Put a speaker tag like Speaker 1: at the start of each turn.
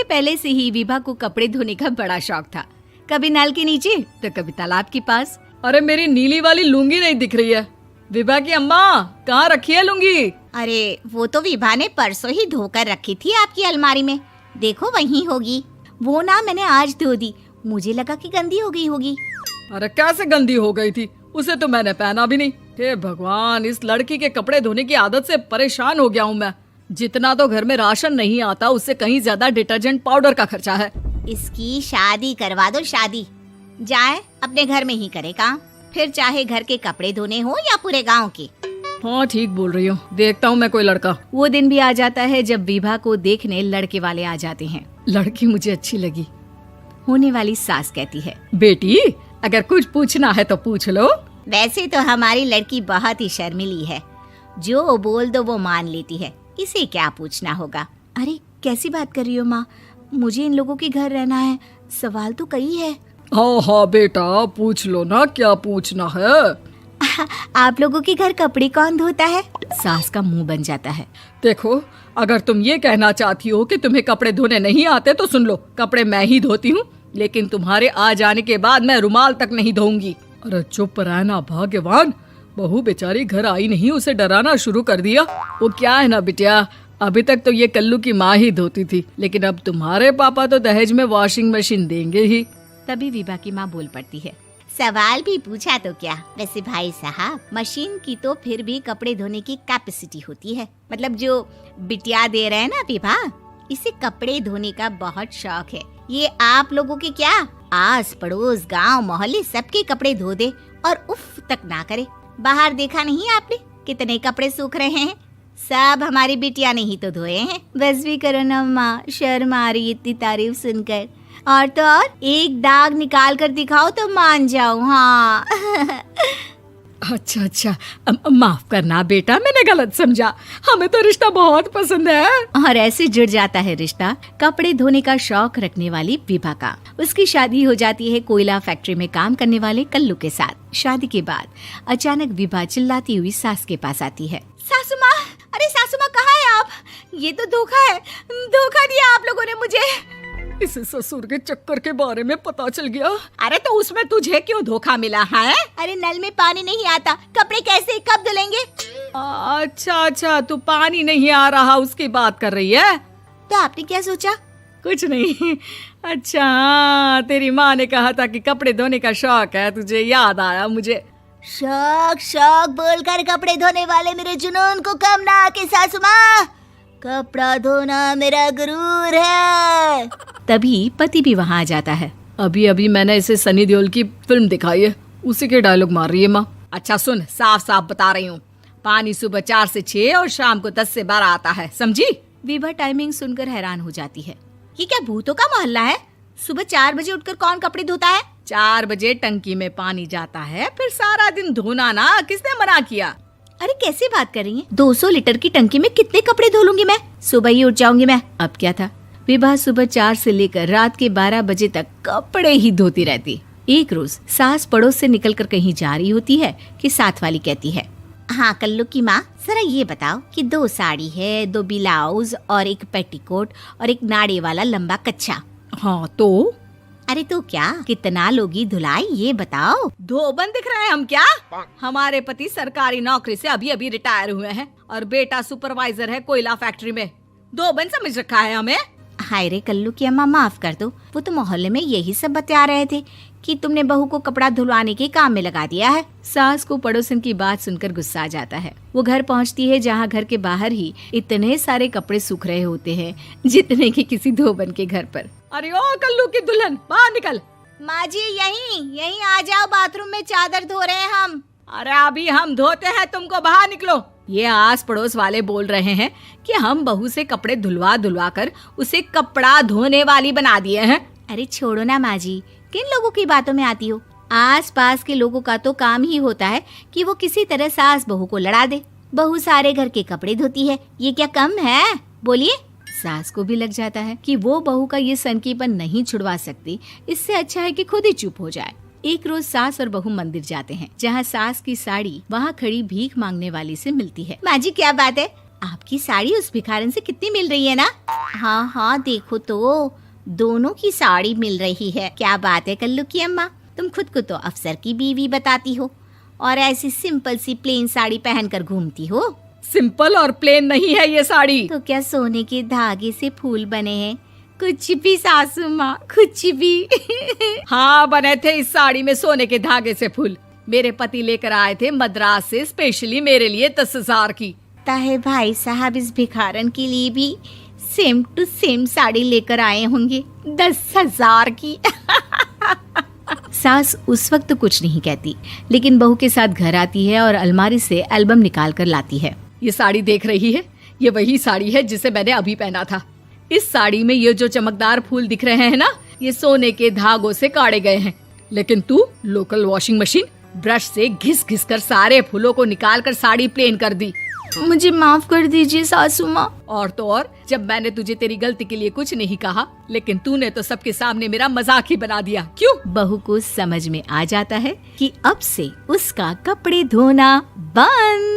Speaker 1: पहले से ही विभा को कपड़े धोने का बड़ा शौक था। कभी नल के नीचे तो कभी तालाब के पास।
Speaker 2: अरे मेरी नीली वाली लुंगी नहीं दिख रही है। विभा की अम्मा, कहाँ रखी है लुंगी?
Speaker 3: अरे वो तो विभा ने परसों ही धोकर रखी थी आपकी अलमारी में, देखो वहीं होगी। वो ना मैंने आज धो दी, मुझे लगा कि गंदी हो गई होगी।
Speaker 2: अरे कैसे गंदी हो गई थी? उसे तो मैंने पहना भी नहीं। हे भगवान, इस लड़की के कपड़े धोने की आदत से परेशान हो गया हूँ मैं। जितना तो घर में राशन नहीं आता, उससे कहीं ज्यादा डिटर्जेंट पाउडर का खर्चा है।
Speaker 3: इसकी शादी करवा दो, शादी। जाए अपने घर में ही करे काम, फिर चाहे घर के कपड़े धोने हो या पूरे गांव के।
Speaker 2: हाँ ठीक बोल रही हूँ, देखता हूँ मैं कोई लड़का।
Speaker 1: वो दिन भी आ जाता है जब विभा को देखने लड़के वाले आ जाते हैं।
Speaker 2: लड़की मुझे अच्छी लगी।
Speaker 1: होने वाली सास कहती है,
Speaker 2: बेटी अगर कुछ पूछना है तो पूछ लो।
Speaker 3: वैसे तो हमारी लड़की बहुत ही शर्मीली है, जो बोल दो वो मान लेती है, इसे क्या पूछना होगा।
Speaker 1: अरे कैसी बात कर रही हो माँ, मुझे इन लोगों के घर रहना है, सवाल तो कई है।
Speaker 2: हाँ हाँ बेटा, पूछ लो ना, क्या पूछना है।
Speaker 1: आप लोगों के घर कपड़े कौन धोता है? सास का मुंह बन जाता है।
Speaker 2: देखो, अगर तुम ये कहना चाहती हो कि तुम्हें कपड़े धोने नहीं आते तो सुन लो, कपड़े मैं ही धोती हूँ, लेकिन तुम्हारे आ जाने के बाद मैं रुमाल तक नहीं धोऊंगी। अरे चुप रहना भाग्यवान, बहू बेचारी घर आई नहीं, उसे डराना शुरू कर दिया। वो क्या है ना बिटिया, अभी तक तो ये कल्लू की माँ ही धोती थी, लेकिन अब तुम्हारे पापा तो दहेज में वॉशिंग मशीन देंगे ही।
Speaker 1: तभी विभा की माँ बोल पड़ती है,
Speaker 3: सवाल भी पूछा तो क्या। वैसे भाई साहब, मशीन की तो फिर भी कपड़े धोने की कैपेसिटी होती है। मतलब जो बिटिया दे रहे हैं ना विभा, इसे कपड़े धोने का बहुत शौक है। ये आप लोगों के क्या, आस पड़ोस गांव मोहल्ले सबके कपड़े धो दे और उफ तक ना करे। बाहर देखा नहीं आपने कितने कपड़े सूख रहे हैं? सब हमारी बिटिया ने ही तो धोए हैं।
Speaker 1: बस भी करो ना माँ, शर्म आ रही इतनी तारीफ सुनकर। और तो और एक दाग निकाल कर दिखाओ तो मान जाओ। हाँ
Speaker 2: अच्छा अच्छा, माफ करना बेटा, मैंने गलत समझा। हमें तो रिश्ता बहुत पसंद है।
Speaker 1: और ऐसे जुड़ जाता है रिश्ता कपड़े धोने का शौक रखने वाली विभा का। उसकी शादी हो जाती है कोयला फैक्ट्री में काम करने वाले कल्लू के साथ। शादी के बाद अचानक विभा चिल्लाती हुई सास के पास आती है।
Speaker 3: सासू माँ, अरे सासू माँ कहाँ है आप? ये तो धोखा है, धोखा दिया आप लोगों ने मुझे।
Speaker 2: इसे ससुर के चक्कर के बारे में पता चल गया।
Speaker 3: अरे तो उसमें तुझे क्यों धोखा मिला है? अरे नल में पानी नहीं आता, कपड़े कैसे कब धुलेंगे?
Speaker 2: अच्छा अच्छा, तू पानी नहीं आ रहा उसकी बात कर रही है।
Speaker 3: तो आपने क्या सोचा?
Speaker 2: कुछ नहीं। अच्छा हाँ, तेरी माँ ने कहा था कि कपड़े धोने का शौक है तुझे, याद आया मुझे।
Speaker 3: शौक शौक बोलकर कपड़े धोने वाले मेरे जुनून को कम ना आके सासू माँ, कपड़ा धोना मेरा गुरूर है।
Speaker 1: तभी पति भी वहाँ आ जाता है।
Speaker 2: अभी अभी मैंने इसे सनी देओल की फिल्म दिखाई है, उसी के डायलॉग मार रही है माँ। अच्छा सुन, साफ साफ बता रही हूँ, पानी सुबह 4 से 6 और शाम को 10 से 12 आता है, समझी?
Speaker 1: विभा टाइमिंग सुनकर हैरान हो जाती है।
Speaker 3: ये क्या भूतों का मोहल्ला है? सुबह 4 बजे उठकर कौन कपड़े धोता है?
Speaker 2: 4 बजे टंकी में पानी जाता है, फिर सारा दिन धोना ना, किसने मना किया?
Speaker 1: अरे कैसी बात कर रही हैं? 200 लीटर की टंकी में कितने कपड़े धो लूंगी मैं, सुबह ही उठ जाऊंगी मैं। अब क्या था, विभा सुबह 4 से लेकर रात के 12 बजे तक कपड़े ही धोती रहती। एक रोज सास पड़ोस से निकलकर कहीं जा रही होती है कि साथ वाली कहती है,
Speaker 3: हाँ कल्लू की माँ, जरा ये बताओ कि 2 साड़ी है, 2 ब्लाउज और एक पेटीकोट और एक नाड़े वाला लंबा कच्छा।
Speaker 2: हाँ तो?
Speaker 3: अरे तो क्या, कितना लोगी धुलाई ये बताओ।
Speaker 2: धोबन दिख रहे हैं हम क्या? हमारे पति सरकारी नौकरी से अभी अभी रिटायर हुए हैं और बेटा सुपरवाइजर है कोयला फैक्ट्री में। धोबन समझ रखा है हमें?
Speaker 3: हाय रे कल्लू की अम्मा, माफ कर दो, वो तो मोहल्ले में यही सब बता रहे थे कि तुमने बहू को कपड़ा धुलवाने के काम में लगा दिया है।
Speaker 1: सास को पड़ोसन की बात सुनकर गुस्सा आ जाता है। वो घर पहुंचती है जहां घर के बाहर ही इतने सारे कपड़े सूख रहे होते हैं जितने कि किसी धोबन के घर पर।
Speaker 2: अरे ओ कल्लू की दुल्हन, बाहर निकल।
Speaker 3: माँ जी यहीं आ जाओ, बाथरूम में चादर धो रहे हैं हम।
Speaker 2: अरे अभी हम धोते हैं, तुमको बाहर निकलो। ये आस पड़ोस वाले बोल रहे हैं कि हम बहू से कपड़े धुलवा कर उसे कपड़ा धोने वाली बना दिए हैं।
Speaker 1: अरे छोड़ो ना माँ जी, किन लोगों की बातों में आती हो? आस पास के लोगों का तो काम ही होता है कि वो किसी तरह सास बहू को लड़ा दे। बहू सारे घर के कपड़े धोती है, ये क्या कम है? बोलिए। सास को भी लग जाता है कि वो बहू का ये सनकीपन नहीं छुड़वा सकती, इससे अच्छा है कि खुद ही चुप हो जाए। एक रोज सास और बहू मंदिर जाते हैं, जहाँ सास की साड़ी वहाँ खड़ी भीख मांगने वाली से मिलती है।
Speaker 3: माँ जी क्या बात है, आपकी साड़ी उस भिखारन से कितनी मिल रही है ना? हाँ हाँ देखो तो, दोनों की साड़ी मिल रही है। क्या बात है कल्लू की अम्मा, तुम खुद को तो अफसर की बीवी बताती हो और ऐसी सिंपल सी प्लेन साड़ी पहनकर घूमती हो।
Speaker 2: सिंपल और प्लेन नहीं है ये साड़ी।
Speaker 3: तो क्या सोने के धागे से फूल बने हैं? कुछ भी सासू माँ, कुछ भी।
Speaker 2: हाँ बने थे इस साड़ी में सोने के धागे से फूल। मेरे पति लेकर आए थे मद्रास से स्पेशली मेरे लिए 10,000 की।
Speaker 3: ताहे भाई साहब इस भिखारन के लिए भी सेम टू सेम साड़ी लेकर आए होंगे 10,000 की।
Speaker 1: सास उस वक्त तो कुछ नहीं कहती, लेकिन बहू के साथ घर आती है और अलमारी से एल्बम निकाल कर लाती है।
Speaker 2: ये साड़ी देख रही है, ये वही साड़ी है जिसे मैंने अभी पहना था। इस साड़ी में ये जो चमकदार फूल दिख रहे हैं ना, ये सोने के धागों से काढ़े गए हैं। लेकिन तू लोकल वॉशिंग मशीन ब्रश से घिस घिस कर सारे फूलों को निकाल कर साड़ी प्लेन कर दी।
Speaker 1: मुझे माफ कर दीजिए सासू माँ।
Speaker 2: और तो और, जब मैंने तुझे तेरी गलती के लिए कुछ नहीं कहा, लेकिन तूने तो सबके सामने मेरा मजाक ही बना दिया। क्यों?
Speaker 1: बहू को समझ में आ जाता है कि अब से उसका कपड़े धोना बंद।